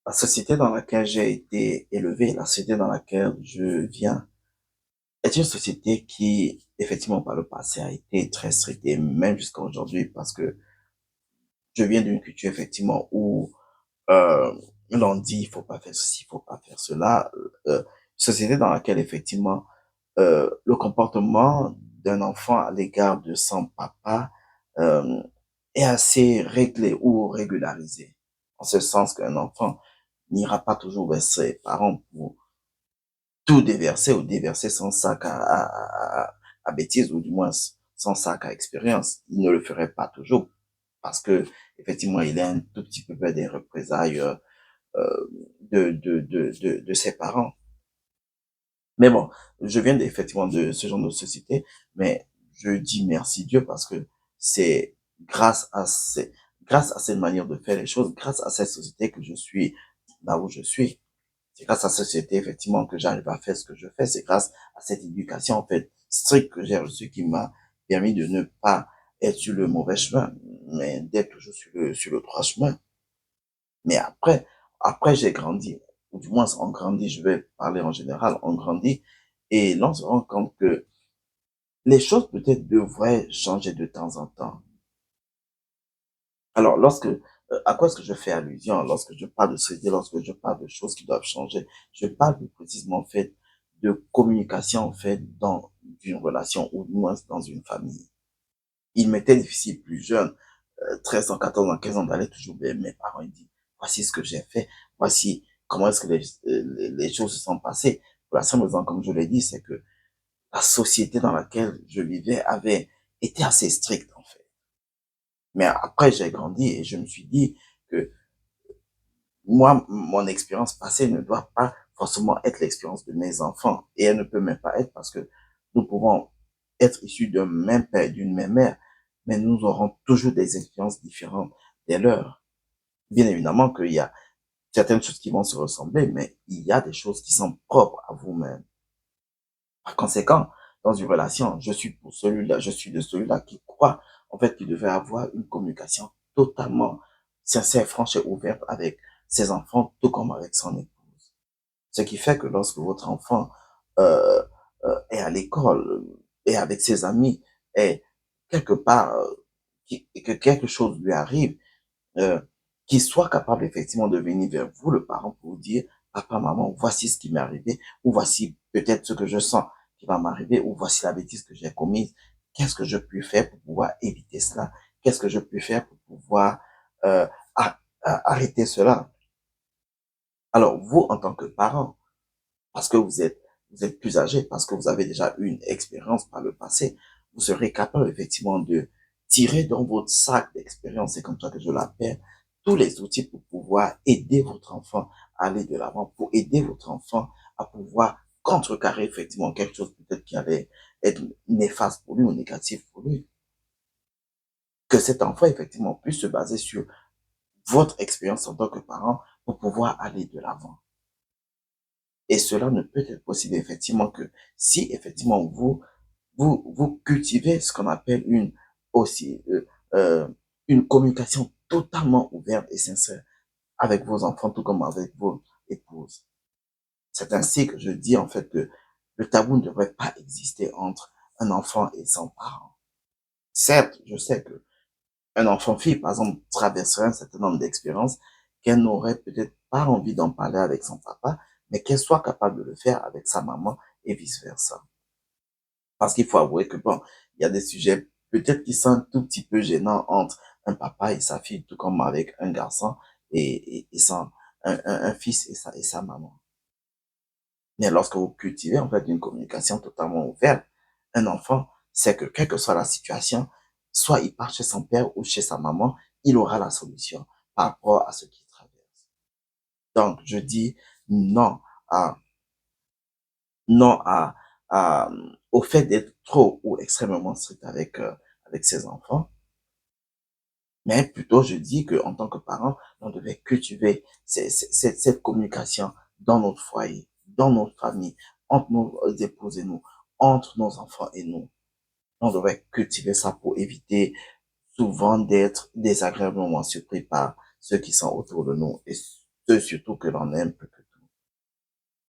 La société dans laquelle j'ai été élevé, la société dans laquelle je viens, est une société qui, effectivement, par le passé, a été très stricte, et même jusqu'à aujourd'hui, parce que je viens d'une culture, effectivement, où euh, l'on dit, il faut pas faire ceci, il faut pas faire cela. Société dans laquelle, effectivement, le comportement d'un enfant à l'égard de son papa euh, est assez réglé ou régularisé. En ce sens qu'un enfant n'ira pas toujours vers ses parents pour tout déverser ou déverser son sac à bêtises, ou du moins son sac à expérience. Il ne le ferait pas toujours parce que, effectivement, il est un tout petit peu peur des représailles de ses parents. Mais bon, je viens effectivement de ce genre de société, mais je dis merci Dieu parce que c'est grâce à cette manière de faire les choses, grâce à cette société que je suis là où je suis. C'est grâce à cette société, effectivement, que j'arrive à faire ce que je fais. C'est grâce à cette éducation, en fait, stricte que j'ai reçue qui m'a permis de ne pas être sur le mauvais chemin, mais d'être toujours sur le droit chemin. Mais après, j'ai grandi. Ou du moins, on grandit, je vais parler en général, on grandit. Et là, on se rend compte que les choses peut-être devraient changer de temps en temps. Alors, à quoi est-ce que je fais allusion lorsque je parle de société, lorsque je parle de choses qui doivent changer? Je parle plus précisément, en fait, de communication, en fait, dans une relation ou moins dans une famille. Il m'était difficile plus jeune, 13 ans, 14 ans, 15 ans, d'aller toujours vers mes parents et dire, voici ce que j'ai fait, voici comment est-ce que les choses se sont passées. Pour la simple raison, comme je l'ai dit, c'est que la société dans laquelle je vivais avait été assez stricte, en fait. Mais après, j'ai grandi et je me suis dit que moi, mon expérience passée ne doit pas forcément être l'expérience de mes enfants. Et elle ne peut même pas être parce que nous pouvons être issus d'un même père et d'une même mère, mais nous aurons toujours des expériences différentes des leurs. Bien évidemment qu'il y a certaines choses qui vont se ressembler, mais il y a des choses qui sont propres à vous-même. Par conséquent, dans une relation, je suis pour celui-là, je suis de celui-là qui croit, en fait, qu'il devait avoir une communication totalement sincère, franche et ouverte avec ses enfants, tout comme avec son épouse. Ce qui fait que lorsque votre enfant euh, est à l'école, est avec ses amis, est quelque part, et que quelque chose lui arrive, euh, qu'il soit capable effectivement de venir vers vous, le parent, pour vous dire, papa, maman, voici ce qui m'est arrivé, ou voici peut-être ce que je sens qui va m'arriver, ou voici la bêtise que j'ai commise. Qu'est-ce que je peux faire pour pouvoir éviter cela? Qu'est-ce que je peux faire pour pouvoir euh, arrêter cela? Alors, vous, en tant que parent, parce que vous êtes plus âgé, parce que vous avez déjà eu une expérience par le passé, vous serez capable effectivement de tirer dans votre sac d'expérience, c'est comme ça que je l'appelle, tous les outils pour pouvoir aider votre enfant à aller de l'avant, pour aider votre enfant à pouvoir contrecarrer effectivement quelque chose peut-être qui allait être néfaste pour lui ou négatif pour lui. Que cet enfant effectivement puisse se baser sur votre expérience en tant que parent pour pouvoir aller de l'avant. Et cela ne peut être possible effectivement que si effectivement vous cultivez ce qu'on appelle aussi, une communication totalement ouverte et sincère avec vos enfants, tout comme avec vos épouses. C'est ainsi que je dis en fait que le tabou ne devrait pas exister entre un enfant et son parent. Certes, je sais que un enfant fille, par exemple, traverserait un certain nombre d'expériences qu'elle n'aurait peut-être pas envie d'en parler avec son papa, mais qu'elle soit capable de le faire avec sa maman et vice-versa. Parce qu'il faut avouer que bon, il y a des sujets peut-être qui sont un tout petit peu gênants entre un papa et sa fille, tout comme avec un garçon et un fils et sa maman. Mais lorsque vous cultivez en fait une communication totalement ouverte, un enfant sait que quelle que soit la situation, soit il part chez son père ou chez sa maman, il aura la solution par rapport à ce qu'il traverse. Donc, je dis non à, non à, au fait d'être trop ou extrêmement strict avec ses enfants, mais plutôt je dis que en tant que parent, on devait cultiver cette communication dans notre foyer, dans notre famille, entre nos épouses et nous, entre nos enfants et nous. On devrait cultiver ça pour éviter souvent d'être désagréablement surpris par ceux qui sont autour de nous et ceux surtout que l'on aime